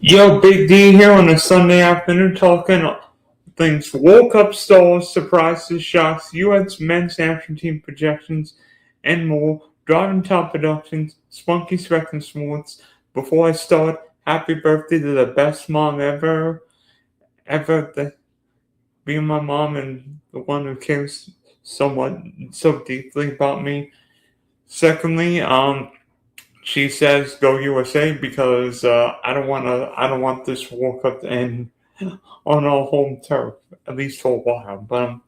Yo, Big D here on a Sunday afternoon talking things World Cup stalls, surprises, shocks, U.S. men's national team projections, and more. Driving top productions, spunky specs and sports. Before I start, happy birthday to the best mom ever. Being my mom and the one who cares so deeply about me. Secondly, she says go USA because I don't want this World Cup to end on our home turf, at least for a while. But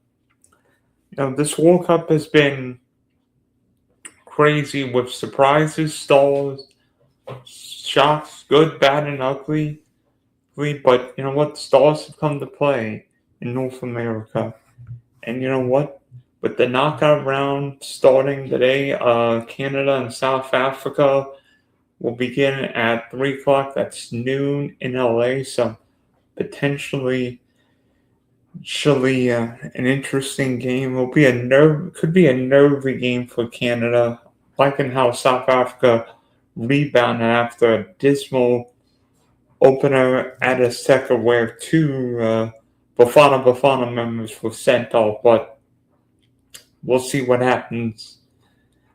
this World Cup has been crazy with surprises, stalls, shocks, good, bad, and ugly. But you know what? The stars have come to play in North America, and you know what? With the knockout round starting today, Canada and South Africa will begin at 3 o'clock. That's noon in LA. So potentially an interesting game. Could be a nervy game for Canada, liking how South Africa rebounded after a dismal opener at Azteca where two Bafana members were sent off. But we'll see what happens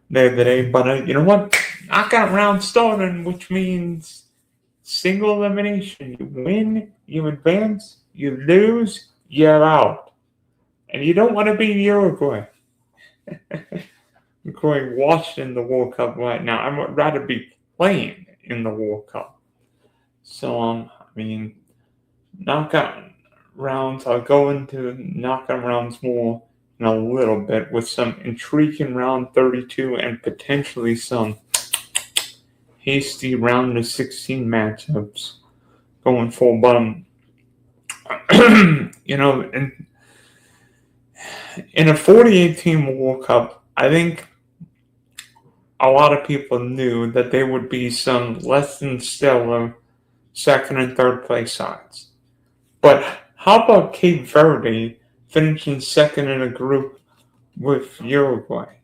there today. But you know what? Knockout round starting, which means single elimination. You win, you advance. You lose, you're out. And you don't want to be Uruguay. Uruguay watching the World Cup right now. I would rather be playing in the World Cup. So, knockout rounds. I'll go into knockout rounds more in a little bit with some intriguing round 32 and potentially some hasty round of 16 matchups going forward. But, in a 48-team World Cup, I think a lot of people knew that there would be some less than stellar second and third place sides. But how about Cape Verde finishing second in a group with Uruguay?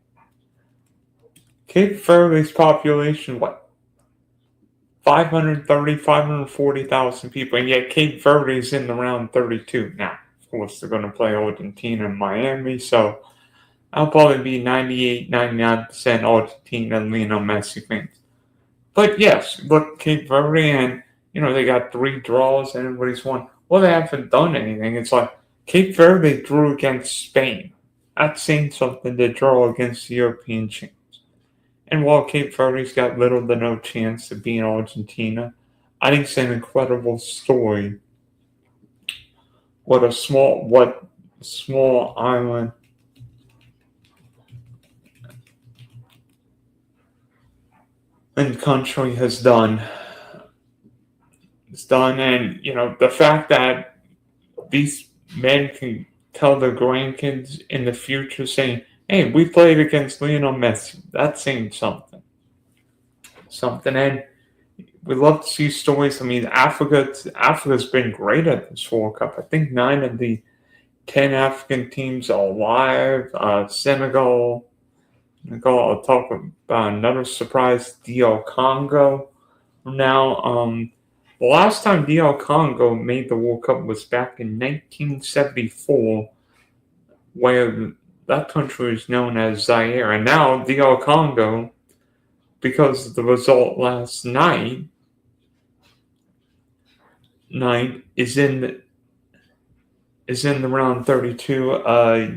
Cape Verde's population, 540,000 people, and yet Cape Verde's in the round 32 now. Of course, they're going to play Argentina and Miami, so I'll probably be 99% Argentina and Lionel Messi fans. But yes, look, Cape Verde, and they got 3 draws and everybody's won. Well, they haven't done anything. It's like Cape Verde drew against Spain. That's saying something to draw against the European champs. And while Cape Verde's got little to no chance of being Argentina, I think it's an incredible story. What a small island and country has done. It's done, and the fact that these men can tell their grandkids in the future, saying, "Hey, we played against Lionel Messi." That's saying something. And we love to see stories. Africa's been great at this World Cup. I think 9 of the 10 African teams are alive. Senegal. I'll talk about another surprise, DR Congo. Now, the last time DR Congo made the World Cup was back in 1974, where that country is known as Zaire. And now DR Congo, because of the result last night is in the round 32.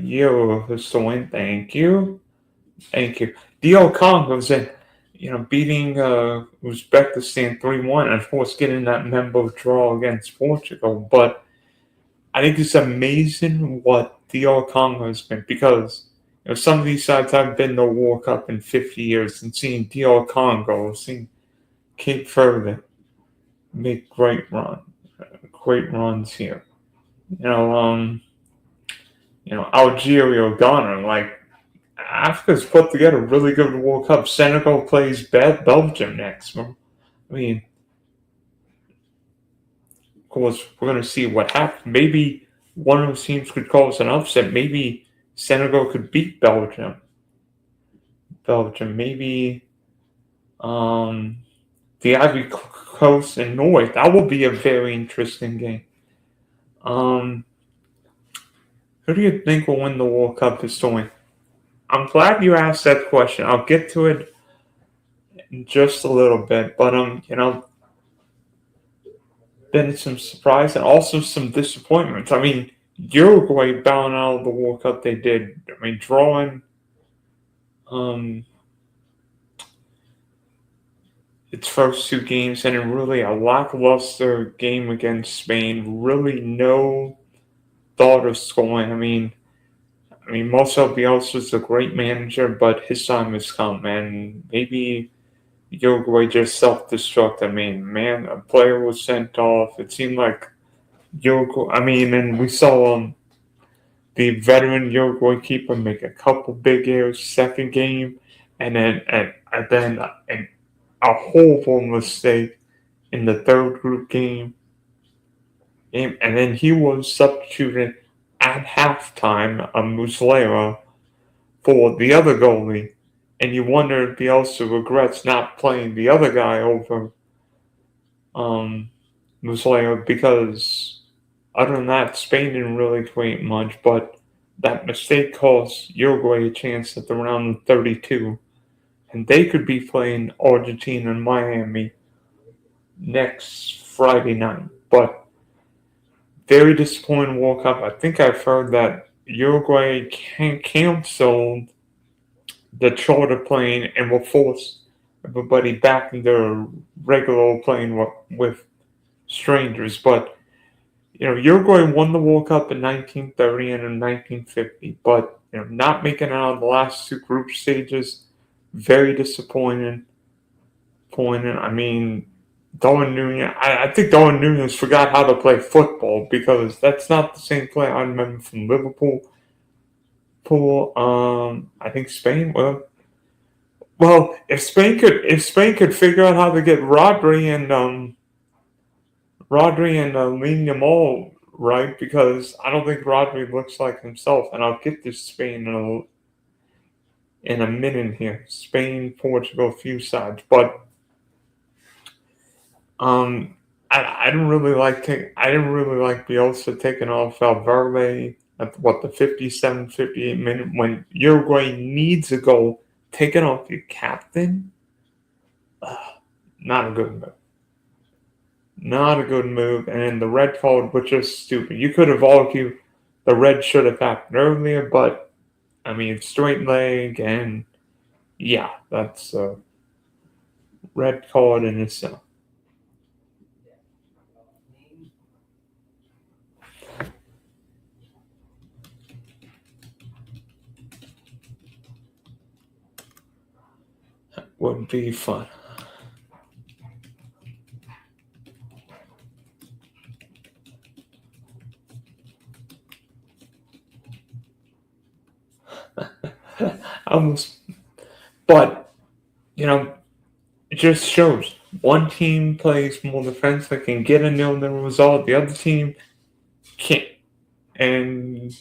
Euro historian, thank you. DR Congo's in, beating Uzbekistan 3-1, and of course getting that member draw against Portugal. But I think it's amazing what DR Congo has been, because some of these sides haven't been to the World Cup in 50 years, and seeing DR Congo, seeing Cape Verde make great runs here. Algeria, Ghana, Africa's put together a really good World Cup. Senegal plays Belgium next. Of course, we're going to see what happens. Maybe one of those teams could cause an upset. Maybe Senegal could beat Belgium. Maybe the Ivory Coast and Norway. That will be a very interesting game. Who do you think will win the World Cup this time? I'm glad you asked that question. I'll get to it in just a little bit, but been some surprise and also some disappointments. I mean, Uruguay bowing out of the World Cup they did. I mean, drawing um, its first two games and in really a lackluster game against Spain. Really no thought of scoring. I mean, Marcel Bielsa is a great manager, but his time has come, and maybe Uruguay just self-destruct. I mean, man, a player was sent off. It seemed like Uruguay. I mean, and we saw the veteran Uruguay keeper make a couple big errors second game, and then a horrible mistake in the third group game, and then he was substituted at halftime, Muslera, for the other goalie, and you wonder if he also regrets not playing the other guy over Muslera, because other than that, Spain didn't really create much, but that mistake cost Uruguay a chance at the round of 32, and they could be playing Argentina and Miami next Friday night. But very disappointing World Cup. I think I've heard that Uruguay canceled the charter plane and will force everybody back in their regular plane with strangers. But Uruguay won the World Cup in 1930 and in 1950, but not making it out of the last two group stages, very disappointing. I mean, Darwin Nunez. I think Darwin Nunez forgot how to play football, because that's not the same player I remember from Liverpool. I think Spain. Well, if Spain could figure out how to get Rodri and Lamine Yamal right, because I don't think Rodri looks like himself. And I'll get to Spain in a minute here. Spain, Portugal, a few sides, but I didn't really like Bielsa taking off Valverde at the 57, 58 minute when Uruguay needs a goal. Taking off your captain, not a good move. Not a good move, and the red card was just stupid. You could have argued the red should have happened earlier, but I mean, straight leg, and yeah, that's a red card in itself. Would be fun. Almost, but it just shows one team plays more defensive, can get a nil-nil result. The other team can't, and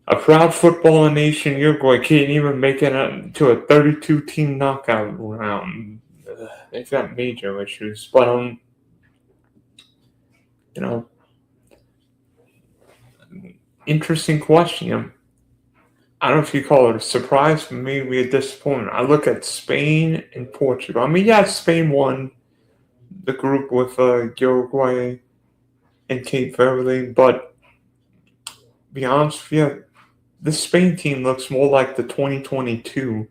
a proud football nation, Uruguay can't even make it to a 32-team knockout round. They've got major issues, but you know, interesting question. I don't know if you call it a surprise, but maybe a disappointment. I look at Spain and Portugal. I mean, yeah, Spain won the group with Uruguay and Cape Verde, but to be honest with you, the Spain team looks more like the 2022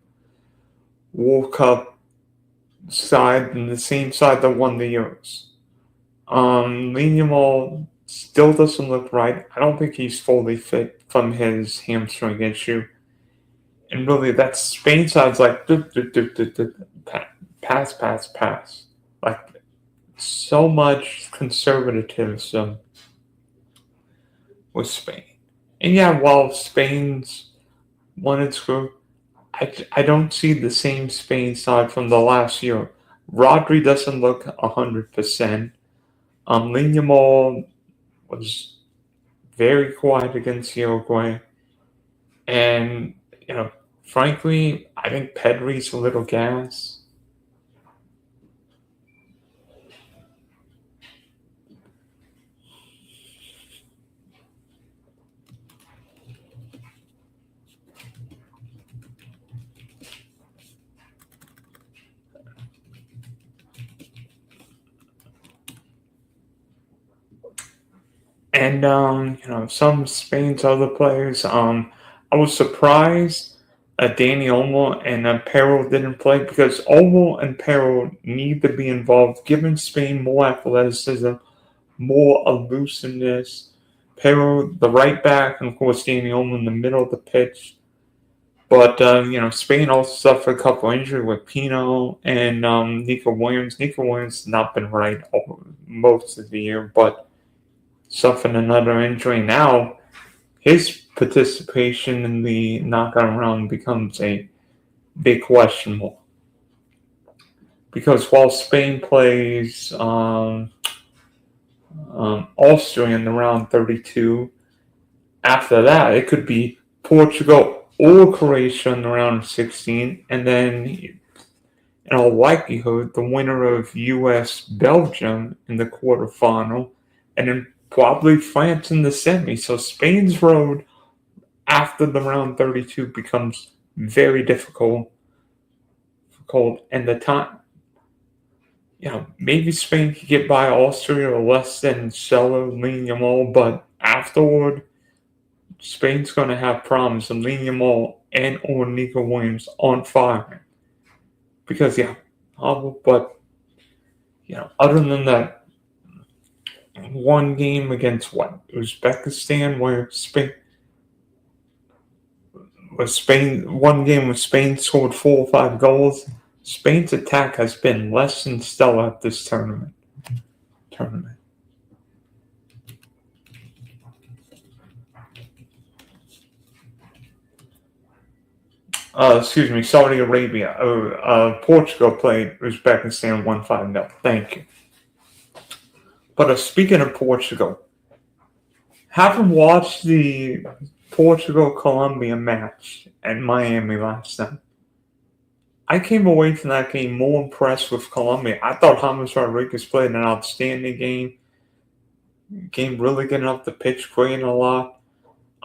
World Cup side than the same side that won the Euros. Yamal still doesn't look right. I don't think he's fully fit from his hamstring issue. And really, that Spain side's like pass, pass, pass. Like, so much conservatism with Spain. And yeah, while Spain's won its group, I don't see the same Spain side from the last year. Rodri doesn't look 100%. Yamal was very quiet against Uruguay. And, frankly, I think Pedri's a little gas. And some of Spain's other players. I was surprised Danny Olmo and Perro didn't play because Olmo and Perro need to be involved, giving Spain more athleticism, more elusiveness. Perro, the right back, and of course Danny Olmo in the middle of the pitch. But Spain also suffered a couple injuries with Pino and Nico Williams. Nico Williams has not been right most of the year, but suffered another injury now. His participation in the knockout round becomes a big question mark. Because while Spain plays Austria in the round 32, after that it could be Portugal or Croatia in the round of 16, and then in all likelihood the winner of US-Belgium in the quarterfinal, and then probably France in the semi. So Spain's road after the round 32 becomes very difficult. And the time, maybe Spain could get by Austria or less than Cello, leading them all, but afterward, Spain's going to have problems and leading them all and or Nico Williams on fire. Because, other than that, one game against Uzbekistan, one game where Spain scored 4 or 5 goals. Spain's attack has been less than stellar at this tournament. Saudi Arabia. Portugal played Uzbekistan 1-5-0. Thank you. But speaking of Portugal, having watched the Portugal-Colombia match at Miami last night, I came away from that game more impressed with Colombia. I thought James Rodriguez played an outstanding game. Really getting up the pitch, creating a lot.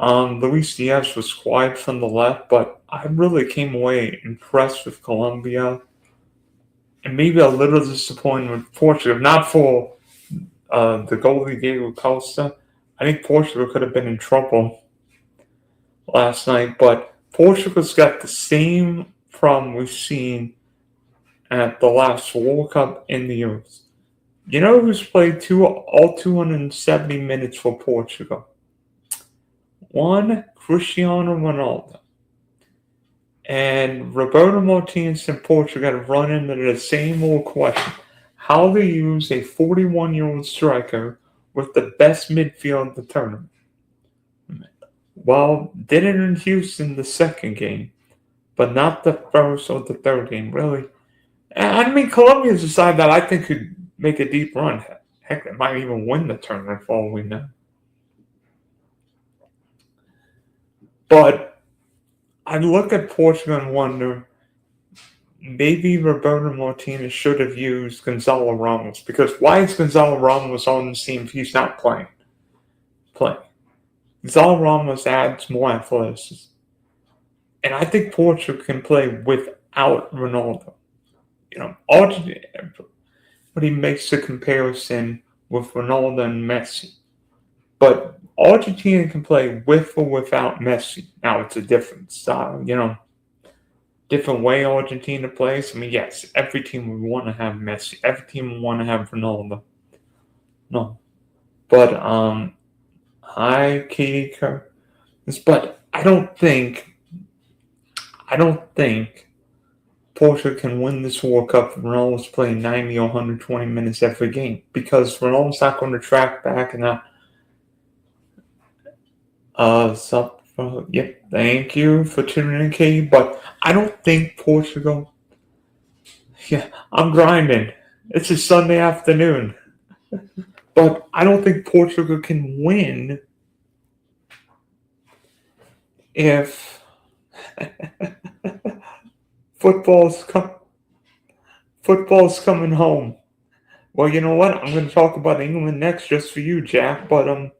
Luis Diaz was quiet from the left, but I really came away impressed with Colombia. And maybe a little disappointed with Portugal. Not for the goalie Diego Costa. I think Portugal could have been in trouble last night, but Portugal's got the same problem we've seen at the last World Cup in the Euros. You know who's played all 270 minutes for Portugal? One, Cristiano Ronaldo. And Roberto Martinez and Portugal have run into the same old question. How to use a 41-year-old striker with the best midfield in the tournament. Well, did it in Houston the second game, but not the first or the third game, really. I mean, Colombia's a side that I think could make a deep run. Heck, they might even win the tournament for all we know. But I look at Portugal and wonder, maybe Roberto Martinez should have used Gonzalo Ramos, because why is Gonzalo Ramos on the team if he's not playing? Gonzalo Ramos adds more athleticism. And I think Portugal can play without Ronaldo. But he makes the comparison with Ronaldo and Messi. But Argentina can play with or without Messi. Now, it's a different style, different way Argentina plays. I mean, yes, every team would want to have Messi. Every team would want to have Ronaldo. No. But, hi, Katie Kerr. But I don't think Portugal can win this World Cup if Ronaldo's playing 90 or 120 minutes every game, because Ronaldo's not going to track back and yep, thank you for tuning in, Katie. But I don't think Portugal. Yeah, I'm grinding. It's a Sunday afternoon. But I don't think Portugal can win if football's coming home. Well, you know what? I'm going to talk about England next just for you, Jack. But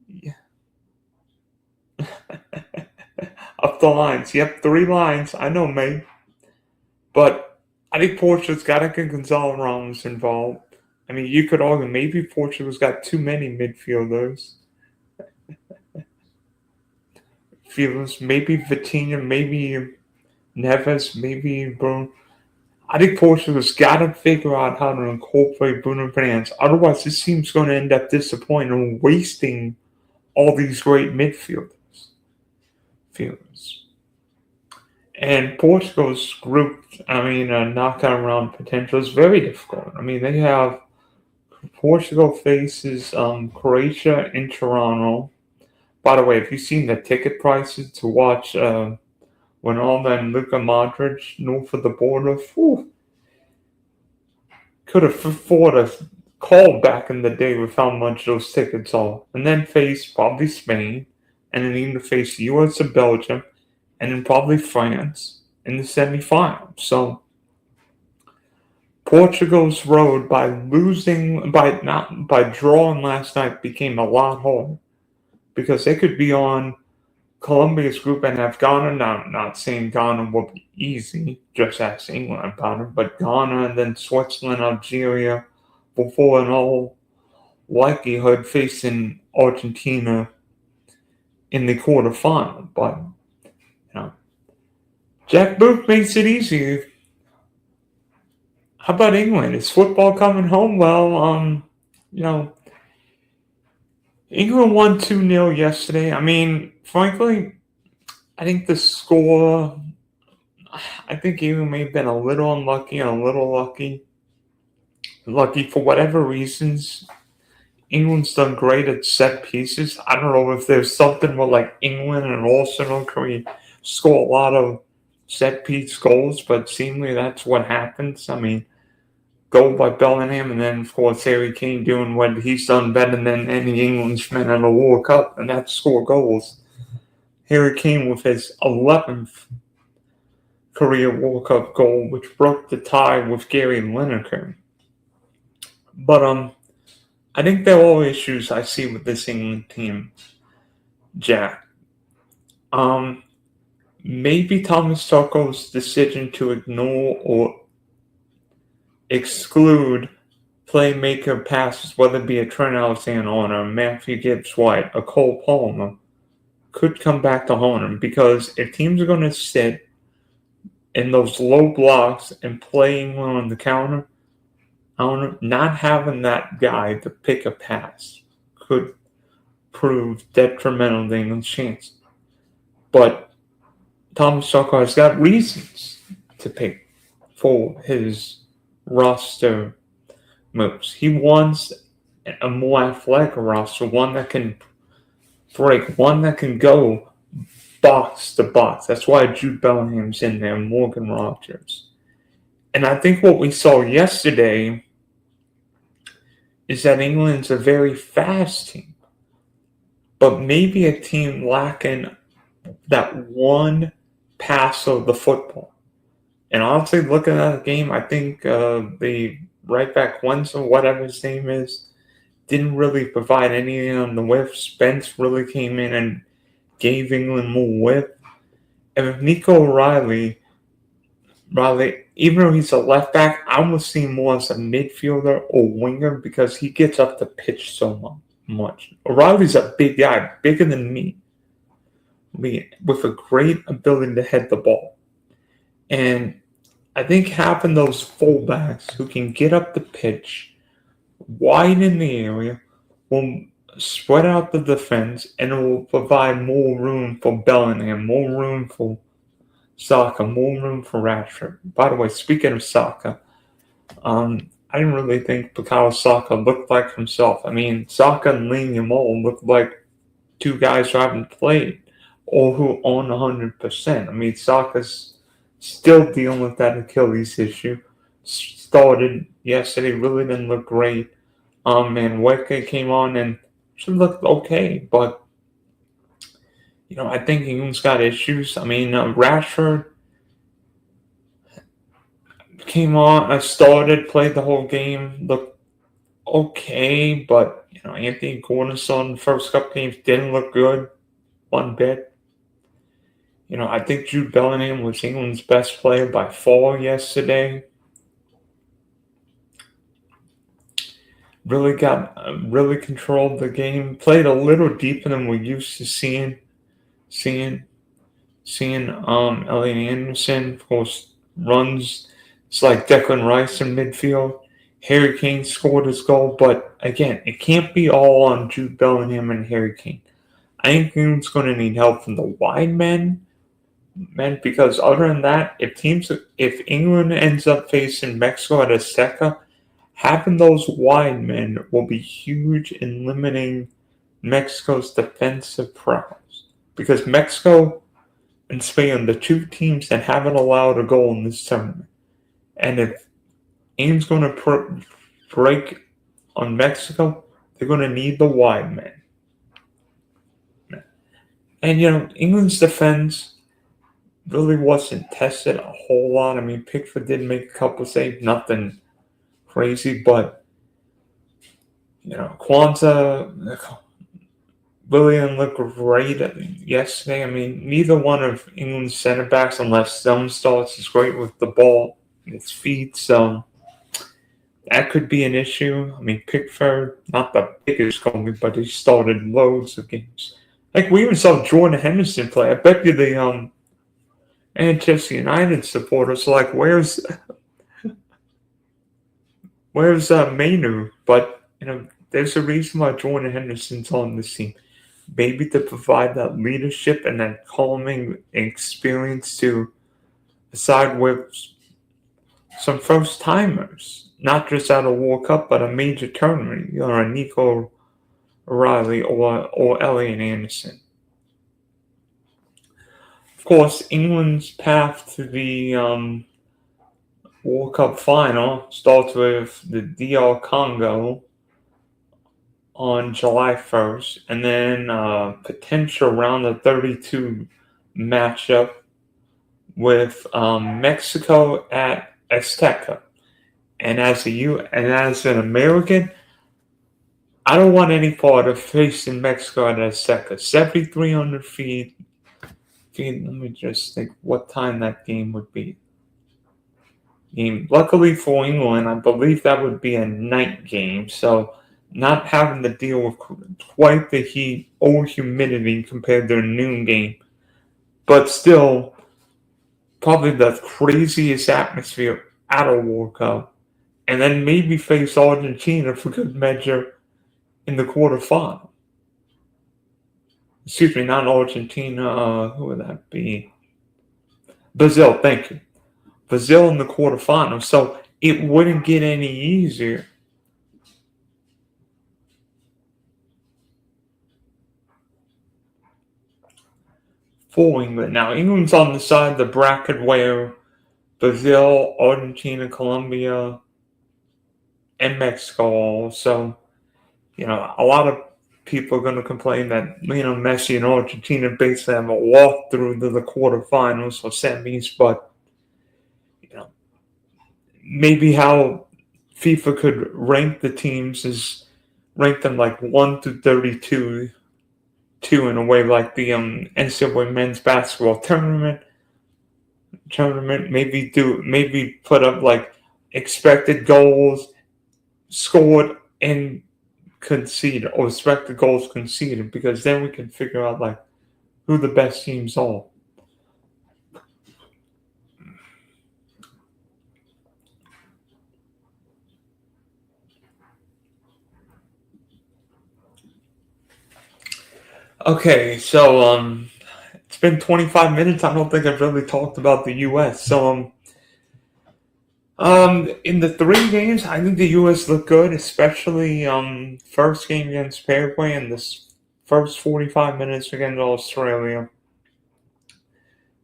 yeah. Up the lines. Yep, 3 lines. I know, mate. But I think Portugal's got to get Gonzalo Ramos involved. I mean, you could argue maybe Portugal's got too many midfielders. Maybe Vitinha, maybe Neves, maybe Bruno. I think Portugal's got to figure out how to incorporate Bruno Fernandes. Otherwise, this team's going to end up disappointing and wasting all these great midfielders. And Portugal's group, knockout round potential is very difficult. I mean, they have Portugal faces Croatia in Toronto. By the way, have you seen the ticket prices to watch Ronaldo and Luka Modric north of the border? Whew, could have afforded a call back in the day with how much those tickets are. And then face probably Spain, and then even face US or Belgium, and then probably France in the semifinals. So Portugal's road by drawing last night became a lot harder because they could be on Colombia's group and have Ghana. Now, not saying Ghana will be easy, just ask England about it, but Ghana and then Switzerland, Algeria, before in all likelihood facing Argentina in the quarterfinal. But Jack Booth makes it easy. How about England? Is football coming home? Well, England won 2-0 yesterday. I mean, frankly, I think the score, I think England may have been a little unlucky and a little lucky. Lucky for whatever reasons. England's done great at set pieces. I don't know if there's something where like England and Arsenal can score a lot of set piece goals, but seemingly that's what happens. I mean, goal by Bellingham, and then of course Harry Kane doing what he's done better than any Englishman in the World Cup, and that's score goals. Harry Kane with his 11th career World Cup goal, which broke the tie with Gary Lineker. But I think there are all issues I see with this England team, Jack. Maybe Thomas Tuchel's decision to ignore or exclude playmaker passes, whether it be a Trent Alexander-Arnold, a Matthew Gibbs-White, a Cole Palmer, could come back to haunt him. Because if teams are going to sit in those low blocks and playing on the counter, not having that guy to pick a pass could prove detrimental to England's chance. But Thomas Tuchel has got reasons to pick for his roster moves. He wants a more athletic roster, one that can break, one that can go box to box. That's why Jude Bellingham's in there, Morgan Rogers. And I think what we saw yesterday is that England's a very fast team, but maybe a team lacking that one pass of the football. And honestly, looking at the game, I think the right back Wenzel, whatever his name is, didn't really provide anything on the whiff. Spence really came in and gave England more whiff. And with Nico Riley, even though he's a left back, I almost see him more as a midfielder or winger because he gets up the pitch so much. O'Reilly's a big guy, bigger than me, with a great ability to head the ball. And I think having those fullbacks who can get up the pitch, wide in the area, will spread out the defense, and it will provide more room for Bellingham, more room for Saka, more room for Rashford. By the way, speaking of Saka, I didn't really think Bukayo Saka looked like himself. I mean, Saka and Lee Yamal looked like two guys who haven't played or who own 100%. I mean, Saka's still dealing with that Achilles issue. Started yesterday, really didn't look great. And Weka came on and she looked okay, but I think England's got issues. I mean, Rashford came on, started, played the whole game, looked okay, but Anthony Gordon in the first couple games didn't look good one bit. I think Jude Bellingham was England's best player by far yesterday. really controlled the game, played a little deeper than we're used to seeing Elliot Anderson, of course, runs. It's like Declan Rice in midfield. Harry Kane scored his goal, but again, it can't be all on Jude Bellingham and Harry Kane. I think England's going to need help from the wide men, because other than that, if England ends up facing Mexico at Azteca, having those wide men will be huge in limiting Mexico's defensive prowess. Because Mexico and Spain are the two teams that haven't allowed a goal in this tournament. And if England's going to break on Mexico, they're going to need the wide men. And, England's defense really wasn't tested a whole lot. I mean, Pickford did make a couple saves, nothing crazy, but, Kwanzaa, Willian looked great yesterday. I mean, neither one of England's center backs, unless Stone starts, is great with the ball in his feet, so that could be an issue. I mean, Pickford, not the biggest goalie, but he started loads of games. Like, we even saw Jordan Henderson play. I bet you the Manchester United supporters like, where's Mainu? But, there's a reason why Jordan Henderson's on this team. Maybe to provide that leadership and that calming experience to the side with some first timers, not just at a World Cup, but a major tournament, a Nico O'Reilly or Elliot Anderson. Of course, England's path to the World Cup final starts with the DR Congo on July 1st, and then potential round of 32 matchup with Mexico at Azteca. And as an American, I don't want any part of facing Mexico at Azteca. 7,300 feet. Let me just think what time that game would be. Luckily for England, I believe that would be a night game, so not having to deal with quite the heat or humidity compared to a noon game. But still, probably the craziest atmosphere at a World Cup. And then maybe face Argentina for good measure in the quarterfinal. Excuse me, not Argentina. Who would that be? Brazil, thank you. Brazil in the quarterfinal. So it wouldn't get any easier. For England. Now, England's on the side of the bracket where Brazil, Argentina, Colombia, and Mexico. So, a lot of people are going to complain that Messi and Argentina basically have a walk through to the quarterfinals or semis, but maybe how FIFA could rank the teams is rank them like 1 to 32, in a way like the NCAA men's basketball tournament. Maybe put up like expected goals scored and conceded, or expected goals conceded, because then we can figure out like who the best teams are. Okay, so it's been 25 minutes. I don't think I've really talked about the U.S. So in the 3 games, I think the U.S. looked good, especially first game against Paraguay and this first 45 minutes against Australia.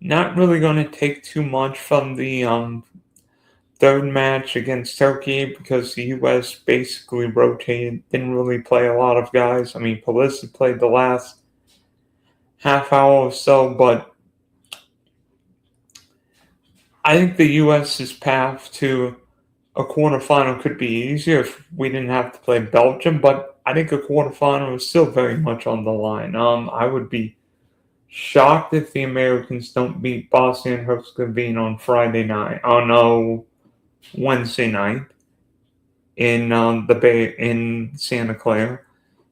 Not really going to take too much from the third match against Turkey because the U.S. basically rotated, didn't really play a lot of guys. I mean, Pulisic played the last half hour or so, but I think the U.S.'s path to a quarterfinal could be easier if we didn't have to play Belgium, but I think a quarterfinal is still very much on the line. I would be shocked if the Americans don't beat Bosnia and Herzegovina on Friday night. Oh no, Wednesday night. in the Bay in Santa Clara,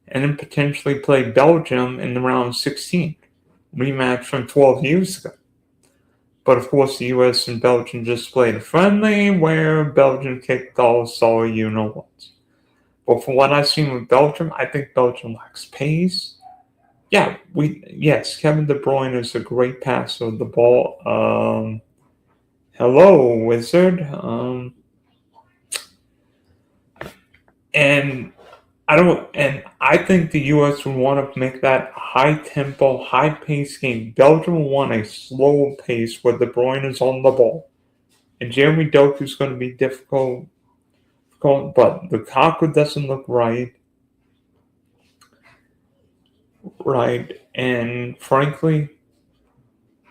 and then potentially play Belgium in the round of 16, rematch from 12 years ago. But of course, the U.S. and Belgium just played a friendly where Belgium kicked all sorry you-know-what. But from what I've seen with Belgium, I think Belgium lacks pace. Yes, Kevin De Bruyne is a great passer of the ball. Hello, Wizard. And I think the U.S. would want to make that high tempo, high pace game. Belgium will want a slow pace where De Bruyne is on the ball. And Jeremy Doku is going to be difficult, but Lukaku doesn't look right. And frankly,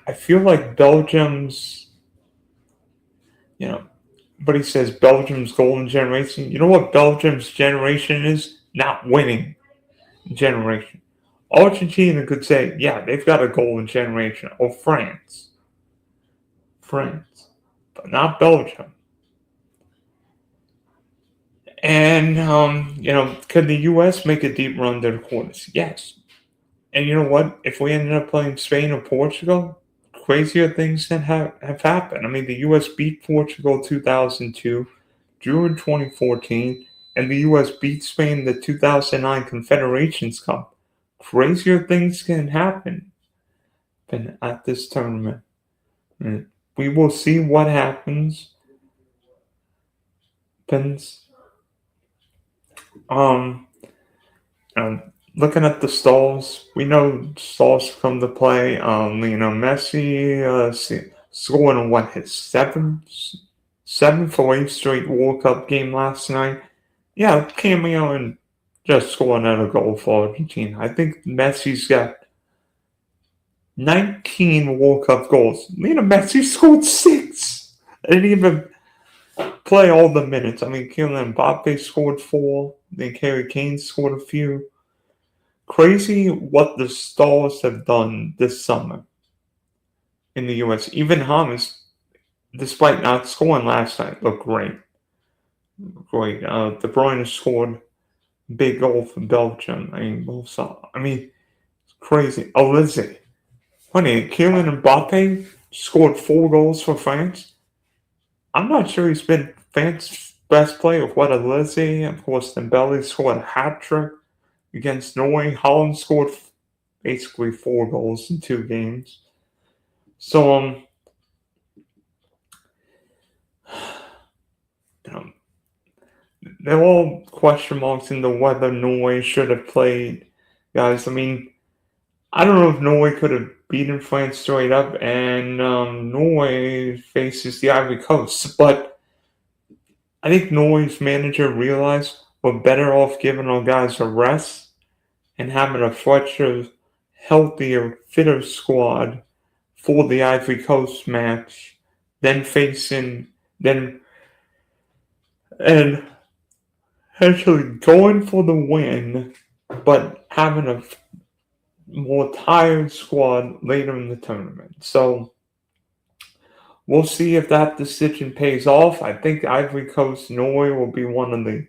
I feel like Belgium's, but he says Belgium's golden generation. You know what Belgium's generation is? Not winning generation. Argentina could say, yeah, they've got a golden generation. Or France, but not Belgium. And could the U.S. make a deep run to the quarters? Yes. And you know what? If we ended up playing Spain or Portugal, crazier things can have happened. I mean, the U.S. beat Portugal 2002, drew in 2014, and the U.S. beat Spain in the 2009 Confederations Cup. Crazier things can happen at this tournament. We will see what happens. Looking at the stalls, we know stalls come to play. Messi scoring his seventh or eighth straight World Cup game last night. Yeah, cameo and just scoring another goal for Argentina. I think Messi's got 19 World Cup goals. Messi scored 6. I didn't even play all the minutes. I mean, Kylian Mbappe scored 4. Then Harry Kane scored a few. Crazy what the stars have done this summer in the U.S. Even James, despite not scoring last night, looked great. De Bruyne scored big goal for Belgium. Crazy. Olise. Kylian Mbappe scored 4 goals for France. I'm not sure he's been France's best player. Olise, of course, Dembele scored a hat-trick against Norway. Holland scored basically 4 goals in 2 games. So, they're all question marks into whether Norway should have played. Guys, I mean, I don't know if Norway could have beaten France straight up, and Norway faces the Ivory Coast. But I think Norway's manager realized we're better off giving our guys a rest and having a fresher, healthier, fitter squad for the Ivory Coast match than and actually going for the win, but having a more tired squad later in the tournament. So we'll see if that decision pays off. I think Ivory Coast, Norway will be one of the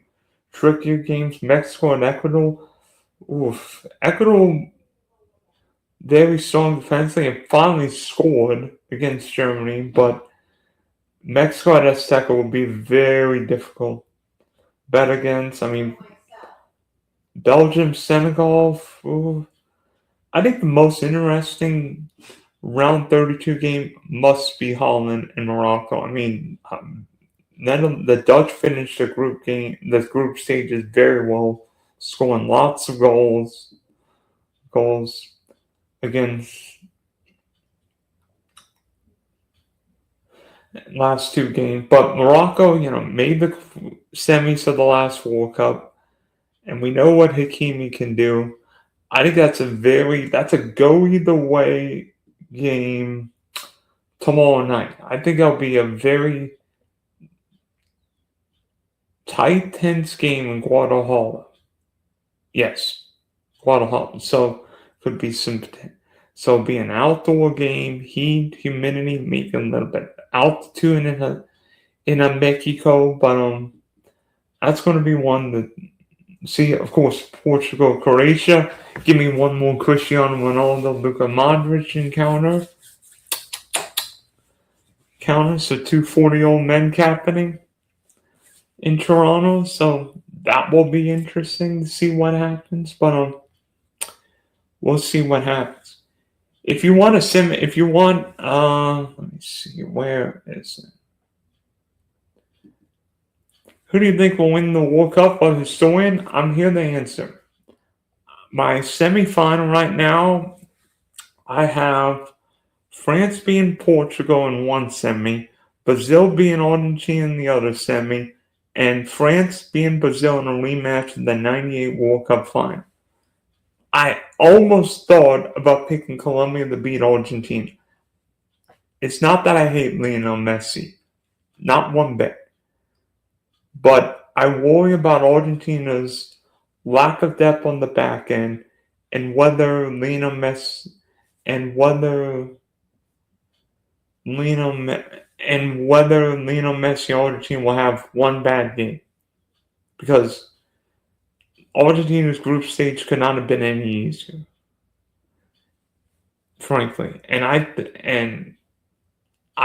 trickier games. Mexico and Ecuador. Ecuador, very strong defensively and finally scored against Germany, but Mexico at Azteca will be very difficult. Bet against, Belgium, Senegal. I think the most interesting round 32 game must be Holland and Morocco. The Dutch finished the group stages very well, scoring lots of goals against last 2 games. But Morocco, made the semis of the last World Cup, and we know what Hakimi can do. I think that's a go either way game tomorrow night. I think it'll be a very tight, tense game in Guadalajara. Yes, Guadalajara. So could be it'll be an outdoor game, heat, humidity, maybe a little bit altitude in a Mexico, but That's going to be one that, see, of course, Portugal, Croatia. Give me one more Cristiano Ronaldo, Luka Modric encounter. So 2 40-year-old men captaining in Toronto. So that will be interesting to see what happens. But we'll see what happens. If you want let me see, where is it? Who do you think will win the World Cup or historian? I'm here to answer. My semifinal right now, I have France being Portugal in one semi, Brazil being Argentina in the other semi, and France being Brazil in a rematch of the 98 World Cup final. I almost thought about picking Colombia to beat Argentina. It's not that I hate Lionel Messi. Not one bit. But I worry about Argentina's lack of depth on the back end and whether Lionel Messi Argentina will have one bad game. Because Argentina's group stage could not have been any easier. Frankly. And I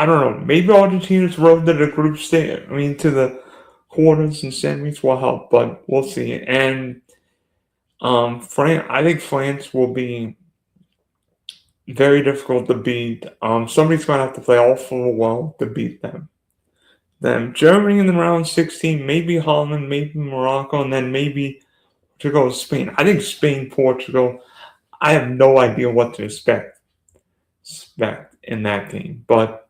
don't know, maybe Argentina's road to the group stage, to the quarters and semis will help, but we'll see. And I think France will be very difficult to beat. Somebody's going to have to play awful well to beat them. Then Germany in the round 16, maybe Holland, maybe Morocco, and then maybe Portugal, Spain. I think Spain, Portugal, I have no idea what to expect in that game. But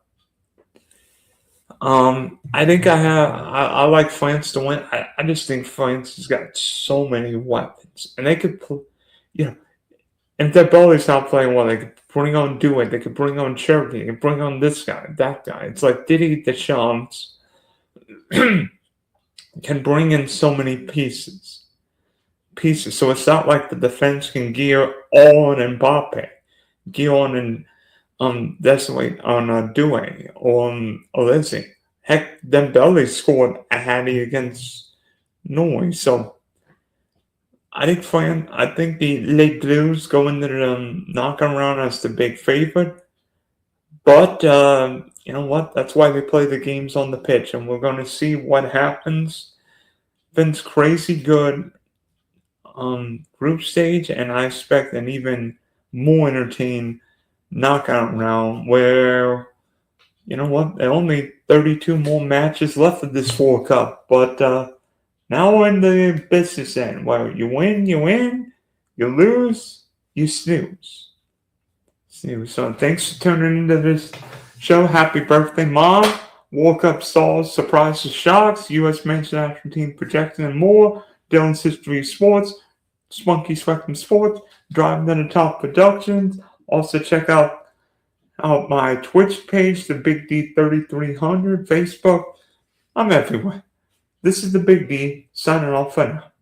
I think I like France to win. I just think France has got so many weapons, and they could, if their belly's not playing well, they could bring on Duet, they could bring on Cherokee, they could bring on this guy, that guy. It's like Diddy Deschamps can bring in so many pieces. So it's not like the defense can gear all on Mbappe, gear on Desolate on Duet or on Olise. Heck, Dembele scored a hattie against Norway. So I think the Les Blues go into the knockout round as the big favorite. But you know what? That's why they play the games on the pitch, and we're going to see what happens. Vin's crazy good group stage, and I expect an even more entertaining knockout round where, you know what, there are only 32 more matches left of this World Cup, but now we're in the business end where you win, you lose, you snooze. So thanks for tuning into this show. Happy birthday, Mom. World Cup stalls, surprises, shocks, U.S. men's national team projecting, and more. Dylan's History of Sports, Spunky Sweckham Sports, Driving to the Top Productions. Also check out my Twitch page, the Big D 3300, Facebook. I'm everywhere. This is the Big D signing off for now.